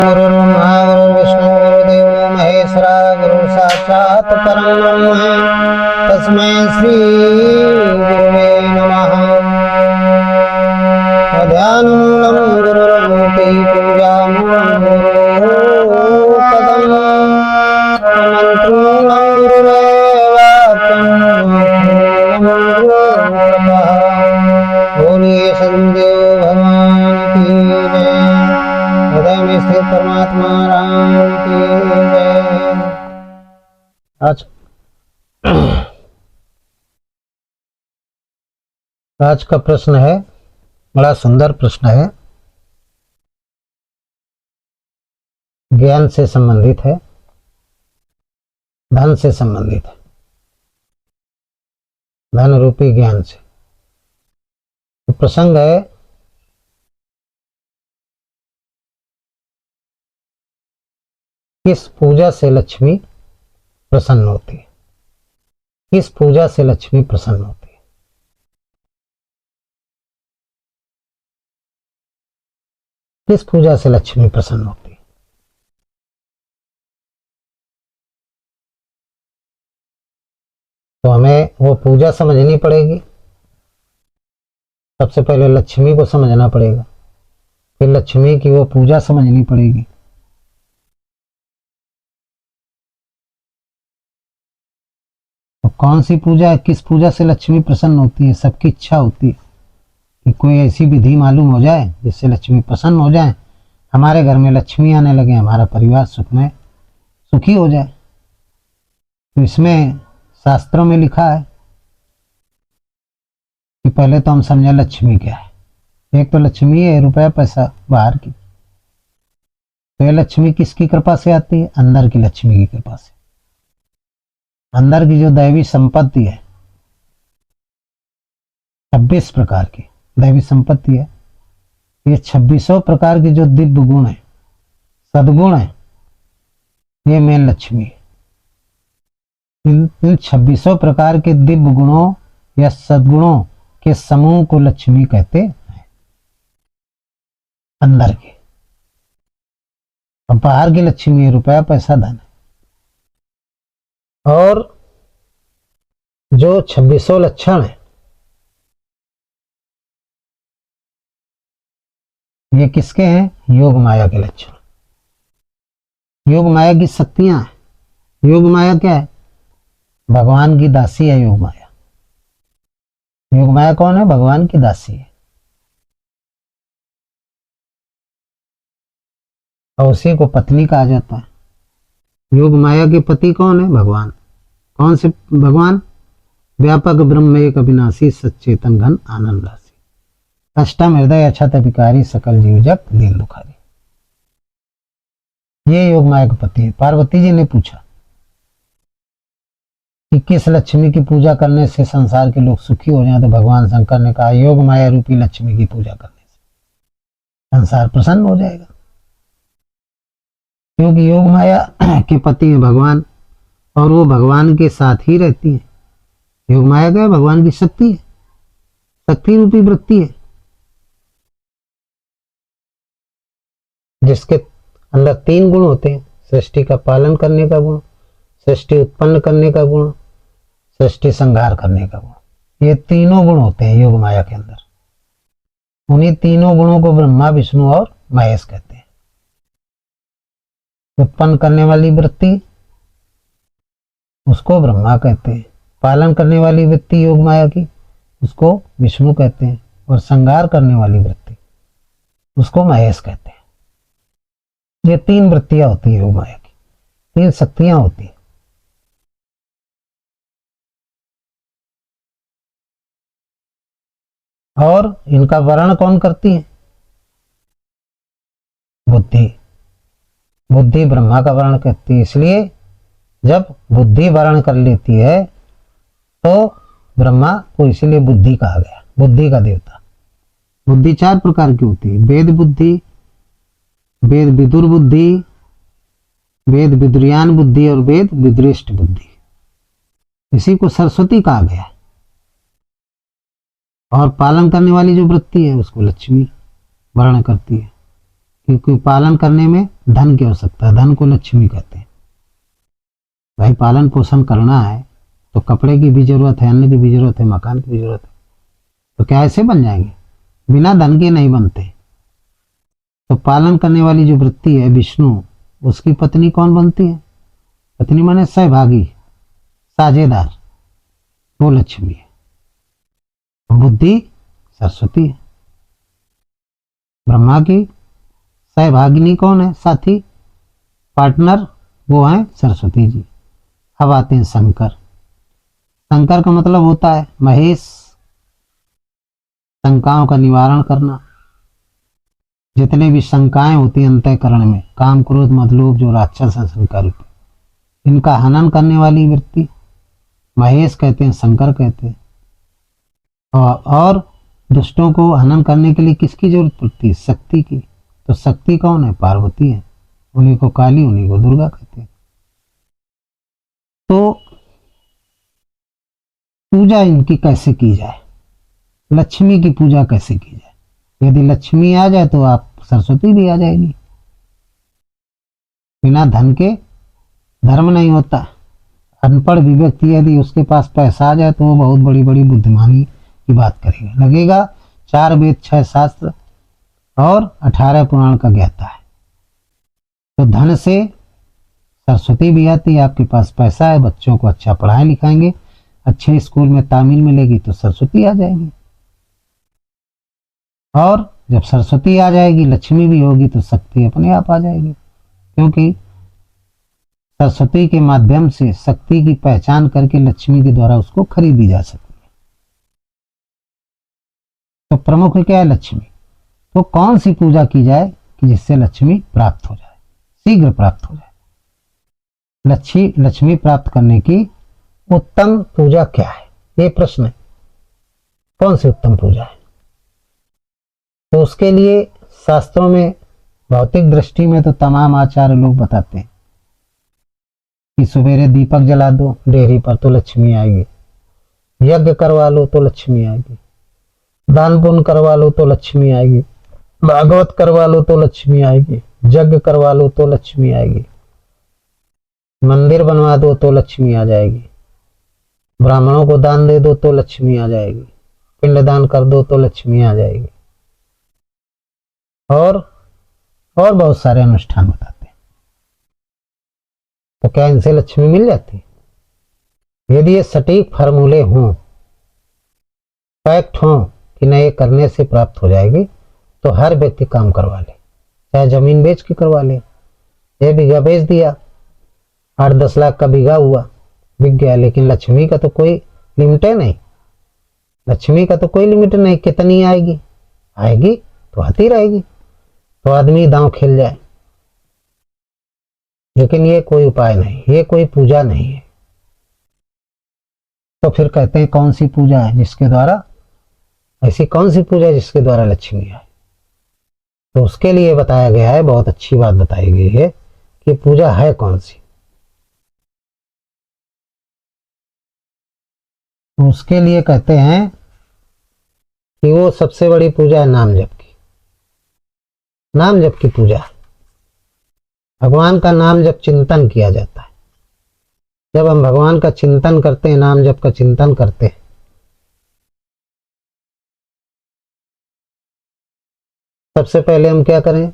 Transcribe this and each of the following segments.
गुरुर्ब्रह्मा गुरुर्विष्णु गुरुदेवो महेश्वरा गुरु साक्षात् परं ब्रह्म तस्मै श्री गुरुवे नमः। ध्यानमूलं गुरुर्मुखी पूजामूलं गुरुपदं मंत्रमूलं गुरुरेवाक्यं बोलिए सद्गुरुदेव भगवान की जय। हृदय में स्थित परमात्मा राम की जय। आज का प्रश्न है, बड़ा सुंदर प्रश्न है, ज्ञान से संबंधित है, धन से संबंधित है, धन रूपी ज्ञान से। तो प्रसंग है, किस पूजा से लक्ष्मी प्रसन्न होती है? किस पूजा से लक्ष्मी प्रसन्न होती है? किस पूजा से लक्ष्मी प्रसन्न होती है? तो हमें वो पूजा समझनी पड़ेगी। सबसे पहले लक्ष्मी को समझना पड़ेगा, फिर लक्ष्मी की वो पूजा समझनी पड़ेगी। तो कौन सी पूजा है, किस पूजा से लक्ष्मी प्रसन्न होती है? सबकी इच्छा होती है कि कोई ऐसी विधि मालूम हो जाए जिससे लक्ष्मी प्रसन्न हो जाए, हमारे घर में लक्ष्मी आने लगे, हमारा परिवार सुखी हो जाए। तो इसमें शास्त्रों में लिखा है कि पहले तो हम समझे लक्ष्मी क्या है। एक तो लक्ष्मी है रुपया पैसा बाहर की, तो ये लक्ष्मी किसकी कृपा से आती है? अंदर की लक्ष्मी की कृपा से। अंदर की जो दैवी संपत्ति है, 26 प्रकार की दैवी संपत्ति है, ये 2600 प्रकार की जो दिव्य गुण है, सद्गुण है, ये मेन लक्ष्मी है। इन 2600 प्रकार के दिव्य गुणों या सद्गुणों के समूह को लक्ष्मी कहते हैं, अंदर के। और बाहर की लक्ष्मी है रुपया पैसा धन। और जो 2600 लक्षण है, ये किसके हैं? योग माया के लक्षण। योग माया की शक्तियां हैं। योग माया क्या है? भगवान की दासी है योग माया। योग माया कौन है? भगवान की दासी है। और उसी को पत्नी कहा जाता है। योग माया के पति कौन है? भगवान। कौन से भगवान? व्यापक ब्रह्म एक अविनाशी सच्चेतन घन आनंद राशि, अष्टम हृदय अक्षत विकारी सकल जीव जग दीन दुखारी। ये योग माया के पति है। पार्वती जी ने पूछा कि किस लक्ष्मी की पूजा करने से संसार के लोग सुखी हो जाएं, तो भगवान शंकर ने कहा योग माया रूपी लक्ष्मी की पूजा करने से संसार प्रसन्न हो जाएगा। क्योंकि योग माया के पति हैं भगवान, और वो भगवान के साथ ही रहती है। योग माया क्या है? भगवान की शक्ति है, शक्ति रूपी वृत्ति है, जिसके अंदर 3 गुण होते हैं। सृष्टि का पालन करने का गुण, सृष्टि उत्पन्न करने का गुण, सृष्टि संहार करने का गुण। ये तीनों गुण होते हैं योग माया के अंदर। उन्हीं तीनों गुणों को ब्रह्मा विष्णु और महेश कहते हैं। उत्पन्न करने वाली वृत्ति, उसको ब्रह्मा कहते हैं। पालन करने वाली वृत्ति योग माया की, उसको विष्णु कहते हैं। और संहार करने वाली वृत्ति, उसको महेश कहते हैं। ये 3 वृत्तियां होती है योग माया की, 3 शक्तियां होती है। और इनका वर्ण कौन करती है? बुद्धि। बुद्धि ब्रह्मा का वर्ण करती है। इसलिए जब बुद्धि वर्ण कर लेती है तो ब्रह्मा को इसलिए बुद्धि कहा गया, बुद्धि का देवता। बुद्धि 4 प्रकार की होती है। वेद बुद्धि, वेद विदुर बुद्धि, वेद विदुरयान बुद्धि और वेद विदृष्ट बुद्धि। इसी को सरस्वती कहा गया। और पालन करने वाली जो वृत्ति है उसको लक्ष्मी वर्ण करती है, क्योंकि पालन करने में धन की आवश्यकता है, धन को लक्ष्मी कहते हैं। भाई पालन पोषण करना है तो कपड़े की भी जरूरत है, अन्न की भी जरूरत है, मकान की भी जरूरत है, तो क्या ऐसे बन जाएंगे? बिना धन के नहीं बनते। तो पालन करने वाली जो वृत्ति है विष्णु, उसकी पत्नी कौन बनती है? पत्नी माने सहभागी, साझेदार, वो लक्ष्मी है। बुद्धि सरस्वती है। ब्रह्मा की सहभागिनी कौन है? साथी, पार्टनर, वो है सरस्वती जी। अब आते हैं शंकर। शंकर का मतलब होता है महेश, शंकाओं का निवारण करना। जितने भी शंकाएं होती हैं अंतःकरण में, काम क्रोध मद लोभ जो राक्षस है शंका रूपी, इनका हनन करने वाली वृत्ति महेश कहते हैं, शंकर कहते हैं। और दुष्टों को हनन करने के लिए किसकी जरूरत पड़ती है? शक्ति की। तो शक्ति कौन है? पार्वती है। उन्हीं को काली, उन्हीं को दुर्गा कहते हैं। तो पूजा इनकी कैसे की जाए? लक्ष्मी की पूजा कैसे की जाए? यदि लक्ष्मी आ जाए तो आप सरस्वती भी आ जाएगी। बिना धन के धर्म नहीं होता। अनपढ़ भी व्यक्ति यदि उसके पास पैसा आ जाए तो वो बहुत बड़ी बड़ी बुद्धिमानी की बात करेगा, लगेगा 4 वेद 6 शास्त्र और 18 पुराण का ज्ञाता है। तो धन से सरस्वती भी आती है। आपके पास पैसा है, बच्चों को अच्छा पढ़ाएं लिखाएंगे, अच्छे स्कूल में तामील मिलेगी तो सरस्वती आ जाएगी। और जब सरस्वती आ जाएगी, लक्ष्मी भी होगी, तो शक्ति अपने आप आ जाएगी। क्योंकि सरस्वती के माध्यम से शक्ति की पहचान करके लक्ष्मी के द्वारा उसको खरीदी जा सकती है। तो प्रमुख क्या है? लक्ष्मी। तो कौन सी पूजा की जाए कि जिससे लक्ष्मी प्राप्त हो जाए, शीघ्र प्राप्त हो जाए? लक्ष्मी प्राप्त करने की उत्तम पूजा क्या है, ये प्रश्न है। कौन सी उत्तम पूजा है? तो उसके लिए शास्त्रों में, भौतिक दृष्टि में तो तमाम आचार्य लोग बताते हैं कि सवेरे दीपक जला दो डेहरी पर तो लक्ष्मी आएगी, यज्ञ करवा लो तो लक्ष्मी आएगी, दान पुण्य करवा लो तो लक्ष्मी आएगी, भागवत करवा लो तो लक्ष्मी आएगी, यज्ञ करवा लो तो लक्ष्मी आएगी, मंदिर बनवा दो तो लक्ष्मी आ जाएगी, ब्राह्मणों को दान दे दो तो लक्ष्मी आ जाएगी, पिंडदान कर दो तो लक्ष्मी आ जाएगी। और बहुत सारे अनुष्ठान बताते हैं। तो क्या इनसे लक्ष्मी मिल जाती है? यदि ये सटीक फार्मूले हों, फैक्ट हों कि न ये करने से प्राप्त हो जाएगी, तो हर व्यक्ति काम करवा ले, चाहे जमीन बेच के करवा ले। ये बीघा बेच दिया, 8-10 लाख का बीघा हुआ, बिक गया, लेकिन लक्ष्मी का तो कोई लिमिट नहीं। लक्ष्मी का तो कोई लिमिट नहीं, कितनी आएगी आएगी तो आती रहेगी। तो आदमी दांव खेल जाए, लेकिन ये कोई उपाय नहीं, ये कोई पूजा नहीं है। तो फिर कहते हैं कौन सी पूजा है जिसके द्वारा, ऐसी कौन सी पूजा है जिसके द्वारा लक्ष्मी आए? तो उसके लिए बताया गया है, बहुत अच्छी बात बताई गई है कि पूजा है कौन सी। तो उसके लिए कहते हैं कि वो सबसे बड़ी पूजा है नाम जप की। नाम जप की पूजा है। भगवान का नाम जब चिंतन किया जाता है, जब हम भगवान का चिंतन करते हैं, नाम जप का चिंतन करते हैं, सबसे पहले हम क्या करें?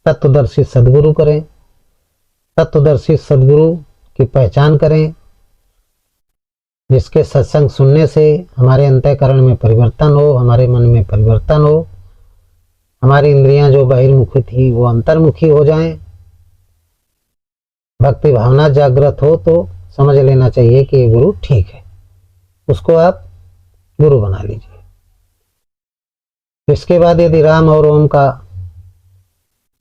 तत्वदर्शी सदगुरु करें। तत्वदर्शी सदगुरु की पहचान करें, जिसके सत्संग सुनने से हमारे अंतःकरण में परिवर्तन हो, हमारे मन में परिवर्तन हो, हमारी इंद्रियां जो बहिर्मुखी थी वो अंतर्मुखी हो जाएं, भक्ति भावना जागृत हो, तो समझ लेना चाहिए कि ये गुरु ठीक है, उसको आप गुरु बना लीजिए। इसके बाद यदि राम और ओम का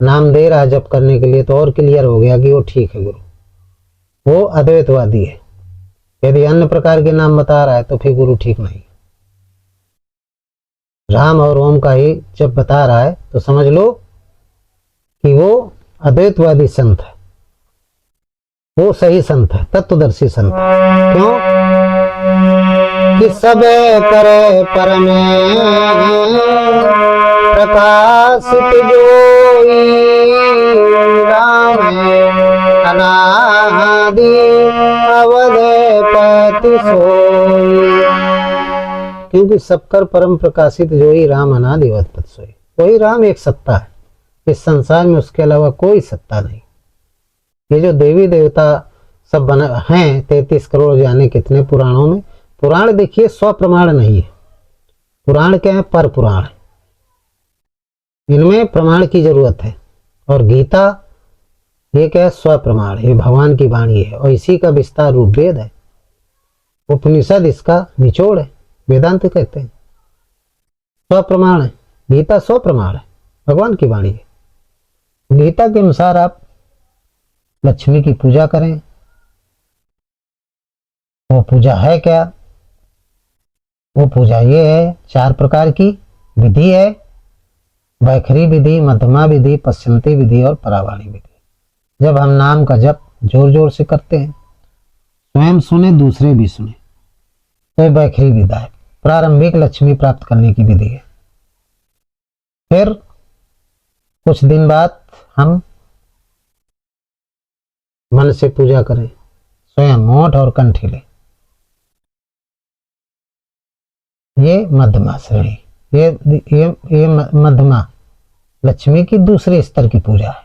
नाम दे रहा है जप करने के लिए, तो और क्लियर हो गया कि वो ठीक है गुरु, वो अद्वैतवादी है। यदि अन्य प्रकार के नाम बता रहा है तो फिर गुरु ठीक नहीं। राम और ओम का ही जब बता रहा है तो समझ लो कि वो अद्वैतवादी संत है, वो सही संत है, तत्वदर्शी संत है। क्यों? कि सब करे परमे प्रकाश प्रकाशित जोई राम अनादि अवधपति सोई। क्योंकि सबकर परम प्रकाशित जोई राम अनादि अवधपति सोई। वही राम एक सत्ता है, इस संसार में उसके अलावा कोई सत्ता नहीं। ये जो देवी देवता सब बना हैं 33 करोड़ जाने कितने पुराणों में, पुराण देखिए स्व प्रमाण नहीं है। पुराण क्या है? पर पुराण। इनमें प्रमाण की जरूरत है। और गीता ये क्या है? स्व प्रमाण, ये भगवान की वाणी है और इसी का विस्तार रूप वेद है। उपनिषद इसका निचोड़ है, वेदांत कहते हैं। स्व प्रमाण है, गीता स्व प्रमाण है, भगवान की वाणी है। गीता के अनुसार आप लक्ष्मी की पूजा करें। वो पूजा है क्या? वो पूजा ये है, 4 प्रकार की विधि है। वैखरी विधि, मध्यमा विधि, पश्चिमती विधि और परावाणी विधि। जब हम नाम का जप जोर जोर से करते हैं, स्वयं सुने दूसरे भी सुने, तो वैखरी विधा है, प्रारंभिक लक्ष्मी प्राप्त करने की विधि है। फिर कुछ दिन बाद हम मन से पूजा करें, स्वयं ओठ और कंठीले। ये मध्यमा श्रेणी, ये मध्यमा लक्ष्मी की दूसरे स्तर की पूजा है।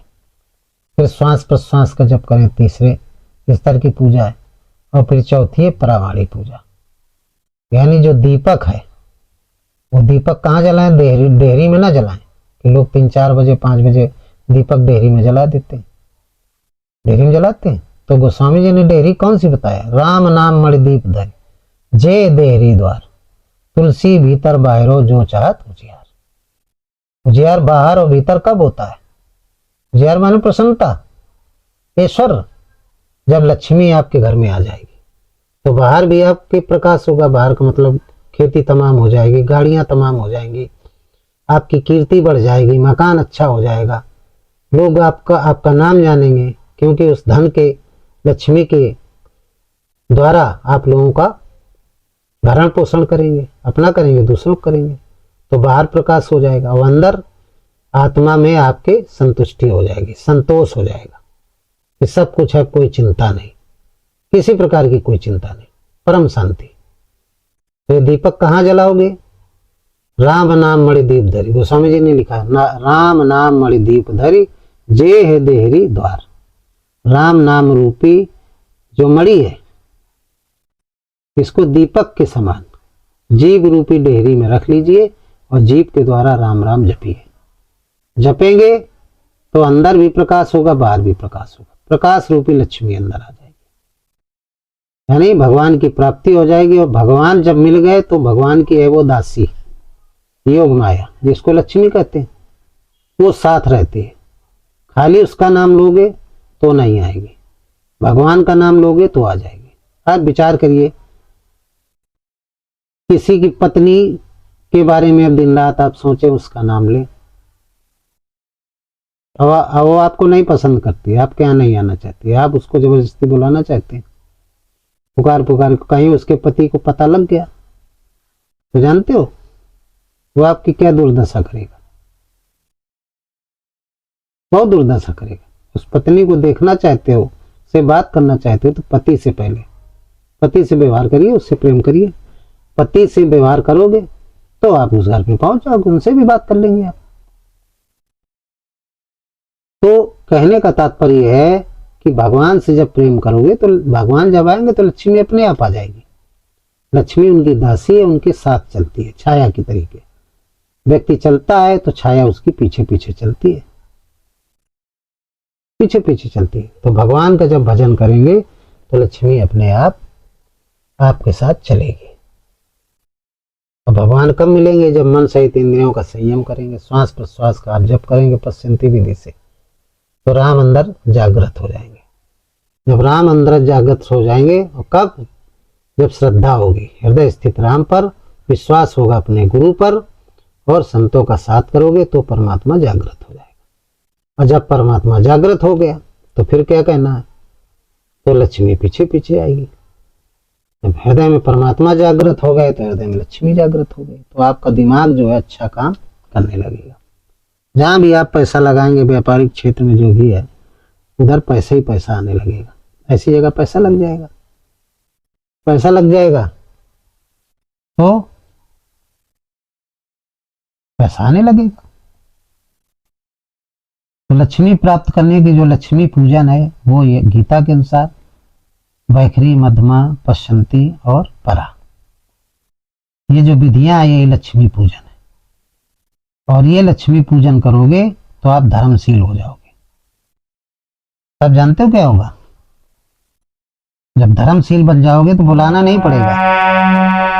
फिर श्वास प्रश्वास का जप करें, तीसरे स्तर की पूजा है। और फिर चौथी है परावाणी पूजा, यानी जो दीपक है वो दीपक कहाँ जलाएं? डेहरी में ना जलाएं कि लोग 3-4 बजे 5 बजे दीपक डेहरी में जला देते हैं। डेहरी में जलाते हैं तो गोस्वामी जी ने डेहरी कौन सी बताया? राम नाम मणि दीप धर जे डेहरी द्वार, तुलसी भीतर बाहरो जो चाहत उजियार। उजियार बाहर और भीतर कब होता है? उजियार माने प्रसन्नता, ईश्वर। जब लक्ष्मी आपके घर में आ जाएगी तो बाहर भी आपके प्रकाश होगा। बाहर का मतलब खेती तमाम हो जाएगी, गाड़ियां तमाम हो जाएंगी, आपकी कीर्ति बढ़ जाएगी, मकान अच्छा हो जाएगा, लोग आपका नाम जानेंगे। क्योंकि उस धन के, लक्ष्मी के द्वारा आप लोगों का भरण पोषण करेंगे, अपना करेंगे, दूसरों को करेंगे, तो बाहर प्रकाश हो जाएगा और अंदर आत्मा में आपके संतुष्टि हो जाएगी, संतोष हो जाएगा कि सब कुछ है, कोई चिंता नहीं, किसी प्रकार की कोई चिंता नहीं, परम शांति। तो ये दीपक कहाँ जलाओगे? राम नाम मणि दीप धरी, गोस्वामी जी ने लिखा राम नाम मणि दीप धरी जे है देहरी द्वार। राम नाम रूपी जो मणि है, इसको दीपक के समान जीव रूपी डेहरी में रख लीजिए और जीव के द्वारा राम राम जपिए। जपेंगे तो अंदर भी प्रकाश होगा, बाहर भी प्रकाश होगा, प्रकाश रूपी लक्ष्मी अंदर आ जाएगी, यानी भगवान की प्राप्ति हो जाएगी। और भगवान जब मिल गए तो भगवान की है वो दासी योग माया, जिसको लक्ष्मी कहते हैं, वो साथ रहती है। खाली उसका नाम लोगे तो नहीं आएगी, भगवान का नाम लोगे तो आ जाएगी। आप विचार करिए, किसी की पत्नी के बारे में अब दिन रात आप सोचे, उसका नाम लें, वो आपको नहीं पसंद करती, आपके यहाँ नहीं आना चाहती, आप उसको जबरदस्ती बुलाना चाहते हैं, पुकार पुकार, कहीं उसके पति को पता लग गया तो जानते हो वो आपकी क्या दुर्दशा करेगा? बहुत दुर्दशा करेगा। उस पत्नी को देखना चाहते हो, से बात करना चाहते हो, तो पति से पहले पति से व्यवहार करिए, उससे प्रेम करिए। पति से व्यवहार करोगे तो आप उस घर पे पहुंच जाओगे, उनसे भी बात कर लेंगे आप। तो कहने का तात्पर्य है कि भगवान से जब प्रेम करोगे तो भगवान जब आएंगे तो लक्ष्मी अपने आप आ जाएगी। लक्ष्मी उनकी दासी है, उनके साथ चलती है छाया की तरीके। व्यक्ति चलता है तो छाया उसकी पीछे पीछे चलती है, पीछे पीछे चलती है। तो भगवान का जब भजन करेंगे तो लक्ष्मी अपने आप आपके साथ चलेगी। और भगवान कब मिलेंगे? जब मन सहित इंद्रियों का संयम करेंगे, श्वास प्रश्वास का आप जप करेंगे पश्चिमती विधि से, तो राम अंदर जागृत हो जाएंगे। जब राम अंदर जागृत हो जाएंगे, और कब? जब श्रद्धा होगी हृदय स्थित राम पर, विश्वास होगा अपने गुरु पर, और संतों का साथ करोगे तो परमात्मा जागृत हो जाएगा। और जब परमात्मा जागृत हो गया तो फिर क्या कहना है? तो लक्ष्मी पीछे पीछे आएगी। जब हृदय में परमात्मा जागृत हो गए तो हृदय में लक्ष्मी जागृत हो गई, तो आपका दिमाग जो है अच्छा काम करने लगेगा। जहां भी आप पैसा लगाएंगे व्यापारिक क्षेत्र में जो भी है, उधर पैसा ही पैसा आने लगेगा। ऐसी जगह पैसा लग जाएगा, पैसा लग जाएगा तो पैसा आने लगेगा। तो लक्ष्मी प्राप्त करने की जो लक्ष्मी पूजन है वो ये गीता के अनुसार वैखरी, मध्यमा, पश्चंती और परा, ये जो विधियां है, ये लक्ष्मी पूजन है। और ये लक्ष्मी पूजन करोगे तो आप धर्मशील हो जाओगे। तब जानते हो क्या होगा? जब धर्मशील बन जाओगे तो बुलाना नहीं पड़ेगा।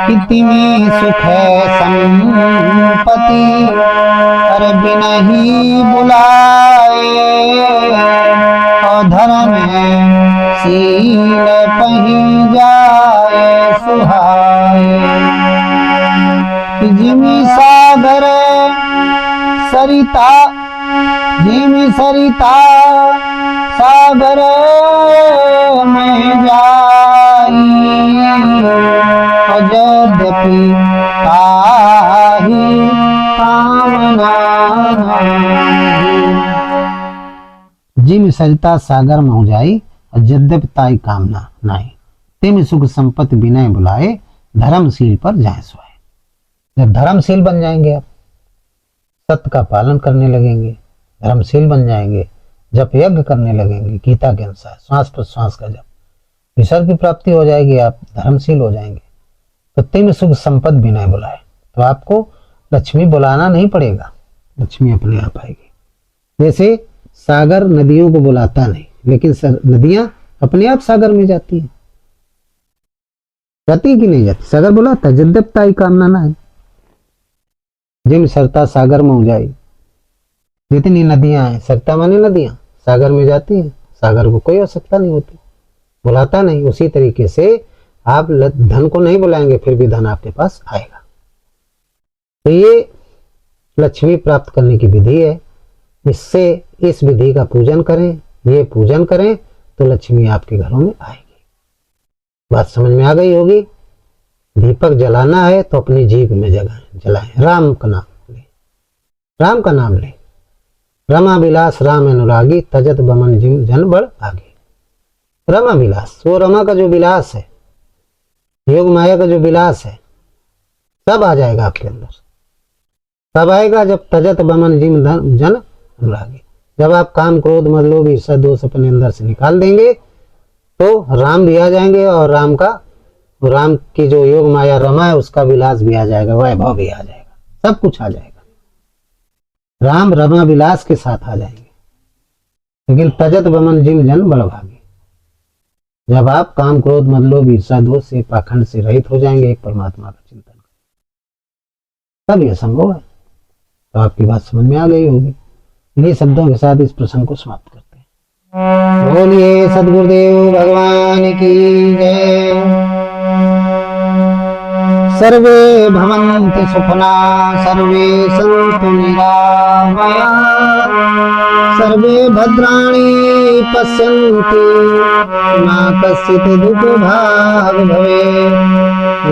कितनी सुख है संपत्ति अरे बिना ही बुलाए, और धर्म शील पही जाए सुहाए। जिमी सागर सरिता, जिमी सरिता सागर में जाई, यद्यपि ताहि कामना जिम सरिता सागर में हो जाई, और यद्यपि ताई कामना नहीं। तिम सुख संपत्ति विनय बुलाए, धर्मशील पर जाए सोए। जब धर्मशील बन जाएंगे आप, सत्य का पालन करने लगेंगे, धर्मशील बन जाएंगे, जप यज्ञ करने लगेंगे गीता के अनुसार, श्वास प्रश्वास का जप, ईश्वर की प्राप्ति हो जाएगी, आप धर्मशील हो जाएंगे। तो तिम सुख संपद विनय बुलाए, तो आपको लक्ष्मी बुलाना नहीं पड़ेगा, लक्ष्मी अपने आप आएगी। जैसे सागर नदियों को बुलाता नहीं, लेकिन नदियां अपने आप सागर में जाती है, जाती कि नहीं जाती? सागर बुलाता है, यद्यपि ही कामना ना है। जिम सरता सागर में हो जाए, जितनी नदियां हैं, सरता माने नदियां, सागर में जाती हैं, सागर को कोई आवश्यकता नहीं होती, बुलाता नहीं। उसी तरीके से आप धन को नहीं बुलाएंगे, फिर भी धन आपके पास आएगा। तो ये लक्ष्मी प्राप्त करने की विधि है। इससे इस विधि का पूजन करें, ये पूजन करें तो लक्ष्मी आपके घरों में आएगी। बात समझ में आ गई होगी। दीपक जलाना है तो अपनी जीभ में जलाएं, राम का नाम ले, राम का नाम ले। रमा विलास राम अनुरागी, तजत बमन जिम जन बड़ आगे। रमा विलास, वो रमा का जो विलास है, योग माया का जो विलास है, सब आ जाएगा आपके अंदर। तब आएगा जब तजत बमन जिम जन अनुरागी, जब आप काम क्रोध मद लोभ ईर्ष्या दोष अपने अंदर से निकाल देंगे तो राम भी आ जाएंगे, और राम की जो योग माया रमा है उसका विलास भी आ जाएगा, वैभव भी आ जाएगा, सब कुछ आ जाएगा। राम रमा विलास के साथ आ जाएंगे। लेकिन तजत बमन जिम जन बड़ भागी, जब आप काम क्रोध मद लोभ ईर्ष्या दोष से पाखंड से रहित हो जाएंगे, एक परमात्मा का चिंतन, तब यह संभव है। तो आपकी बात समझ में आ गई होगी। इन्हीं शब्दों के साथ इस प्रसंग को समाप्त करते हैं। बोलिए सद्गुरुदेव भगवान की जय। सर्वे भवन्तु सुखिना, सर्वे सन्तु निरामया, सर्वे भद्राणि पश्यन्तु मा कश्चित् दुःखभाग् भवेत्।